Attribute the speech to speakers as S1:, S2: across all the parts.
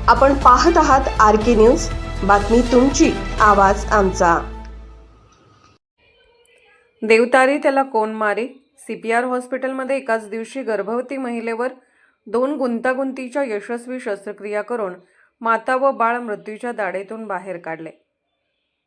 S1: आपण पाहत आहात RK न्यूज, बातमी तुमची, आवाज आमचा।
S2: देवतारी त्याला कोण मारे? CPR हॉस्पिटलमध्ये एकाच दिवशी गर्भवती महिलेवर 2 गुंतागुंतीच्या यशस्वी शस्त्रक्रिया करून माता व बाळ मृत्यूच्या दाढेतून बाहेर काढले।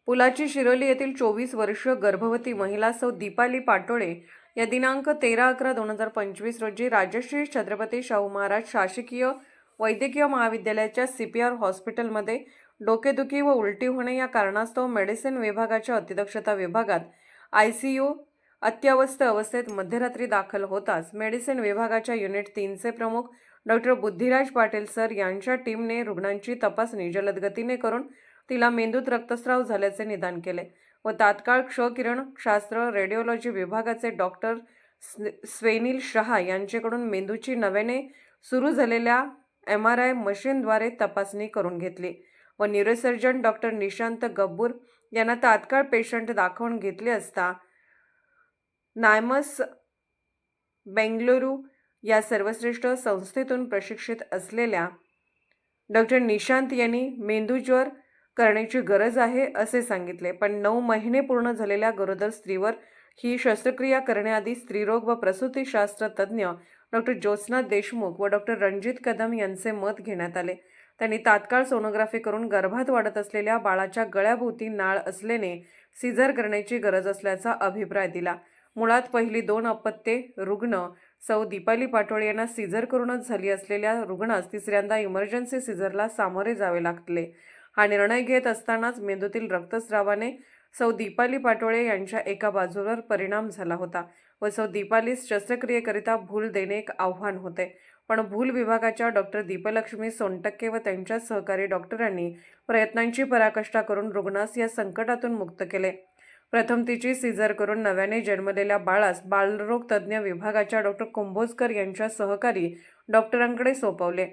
S2: पुलाची शिरोली येथील 24 वर्षीय गर्भवती महिला सौ दीपाली पाटोळे या दिनांक 13/11/2025 रोजी राजश्री छत्रपती शाहू महाराज शासकीय वैद्यकीय महाविद्यालयाच्या CPR हॉस्पिटलमध्ये डोकेदुखी व उलटी होणे या कारणास्तव मेडिसिन विभागाच्या अतिदक्षता विभागात ICU अत्यावस्थ अवस्थेत मध्यरात्री दाखल होताच मेडिसिन विभागाच्या युनिट 3चे प्रमुख डॉक्टर बुद्धिराज पाटील सर यांच्या टीमने रुग्णांची तपासणी जलद गतीने करून तिला मेंदूत रक्तस्राव झाल्याचे निदान केले व तात्काळ क्षकिरण शास्त्र रेडिओलॉजी विभागाचे डॉक्टर स्वेनिल शहा यांच्याकडून मेंदूची नव्याने सुरू झालेल्या MRI मशीनद्वारे तपासणी करून घेतली व न्यूरोसर्जन डॉक्टर निशांत गब्बूर यांना तात्काळ पेशंट दाखवून घेतले असता नायमस बेंगलुरू या सर्वश्रेष्ठ संस्थेतून प्रशिक्षित असलेल्या डॉक्टर निशांत यांनी मेंदूज्वर करण्याची गरज आहे असे सांगितले। पण 9 महिने पूर्ण झालेल्या गरोदर स्त्रीवर ही शस्त्रक्रिया करण्याआधी स्त्रीरोग व प्रसूतीशास्त्र तज्ज्ञ डॉक्टर ज्योत्स्ना देशमुख व डॉक्टर रणजित कदम यांचे मत घेण्यात आले। त्यांनी तात्काळ सोनोग्राफी करून गर्भात वाढत असलेल्या बाळाच्या गळ्याभोवती नाळ असल्याने सीझर करण्याची गरज असल्याचा अभिप्राय दिला। मुळात पहिली 2 अपत्ये रुग्ण सौ दीपाली पाटोळे यांना सीझर करूनच झाली असलेल्या रुग्णास तिसऱ्यांदा इमर्जन्सी सीझरला सामोरे जावे लागले। हा निर्णय घेत असतानाच मेंदूतील रक्तस्रावाने सौ दीपाली पाटोळे यांच्या एका बाजूवर परिणाम झाला होता व सौ दीपालीस शस्त्रक्रियेकरिता भूल देणे एक आव्हान होते। पण भूल विभागाच्या डॉक्टर दीपलक्ष्मी सोनटक्के व त्यांच्या सहकारी डॉक्टरांनी प्रयत्नांची पराकाष्ठा करून रुग्णास या संकटातून मुक्त केले। प्रथम तिची सीझर करून नव्याने जन्मलेल्या बाळास बालरोग तज्ज्ञ विभागाच्या डॉक्टर कुंभोजकर यांच्या सहकारी डॉक्टरांकडे सोपवले।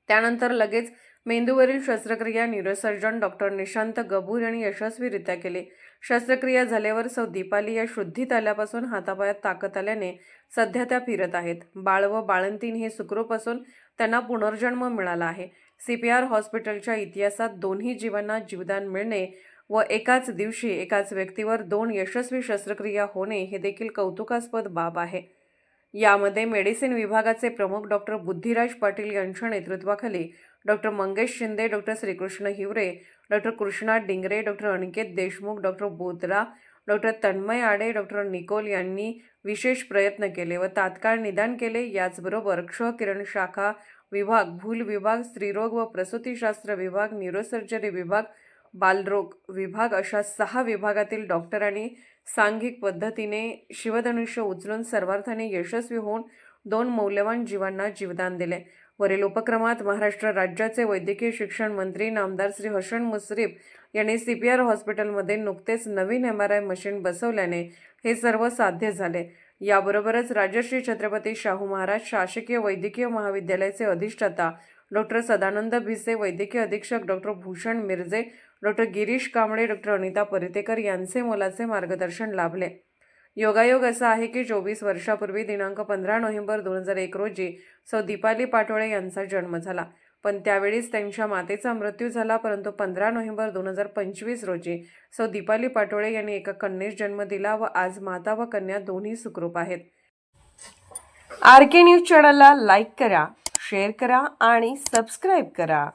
S2: त्यानंतर लगेच मेंदूवरील शस्त्रक्रिया न्यूरोसर्जन डॉक्टर निशांत गब्बूर यांनी यशस्वीरित्या केली। शस्त्रक्रिया झाल्यावर सौ दीपाली या शुद्धीत आल्यापासून हातापायात ताकद आल्याने सध्या त्या फिरत आहेत। बाळ व बाळंतीण हे सुखरूप असून त्यांना पुनर्जन्म मिळाला आहे। CPR हॉस्पिटलच्या इतिहासात दोन्ही जीवांना जीवदान मिळणे व एकाच दिवशी एकाच व्यक्तीवर 2 यशस्वी शस्त्रक्रिया होणे हे देखील कौतुकास्पद बाब आहे। यामध्ये मेडिसिन विभागाचे प्रमुख डॉक्टर बुद्धिराज पाटील यांच्या नेतृत्वाखाली doctor Mangesh Shinde, doctor Shrikrishna Hiware, doctor Krishna Dingre, doctor Aniket Deshmukh, doctor Botra, doctor Tanmay Aade, doctor Nikol यांनी विशेष प्रयत्न केले व तात्काळ निदान केले। याचबरोबर क्षकिरण शाखा विभाग, भूल विभाग, स्त्रीरोग व प्रसूतीशास्त्र विभाग, न्यूरोसर्जरी विभाग, बालरोग विभाग अशा 6 विभागातील डॉक्टरांनी सांघिक पद्धतीने शिवधनुष्य उचलून सर्वार्थाने यशस्वी होऊन 2 मौल्यवान जीवांना जीवदान दिले। वरील उपक्रमात महाराष्ट्र राज्याचे वैद्यकीय शिक्षण मंत्री नामदार श्री हसन मुश्रीफ यांनी CPR हॉस्पिटलमध्ये नुकतेच नवीन MRI मशीन बसवल्याने हे सर्व साध्य झाले। याबरोबरच राजश्री छत्रपती शाहू महाराज शासकीय वैद्यकीय महाविद्यालयाचे अधिष्ठाता डॉक्टर सदानंद भिसे, वैद्यकीय अधीक्षक doctor Bhushan Mirje, doctor Girish Kamble, doctor Anita Paritekar यांचे मोलाचे मार्गदर्शन लाभले। योगायोग असा आहे की 24 वर्षापूर्वी दिनांक 15 नोव्हेंबर 2001 रोजी सौ दीपाली पाटोळे यांचा जन्म झाला, पण त्यावेळीच त्यांच्या मातेचा मृत्यू झाला। परंतु 15 नोव्हेंबर 2025 रोजी सौ दीपाली पाटोळे यांनी एका कन्येस जन्म दिला व आज माता व कन्या दोन्ही सुखरूप आहेत।
S1: RK न्यूज चॅनलला लाईक करा, शेअर करा आणि सबस्क्राईब करा।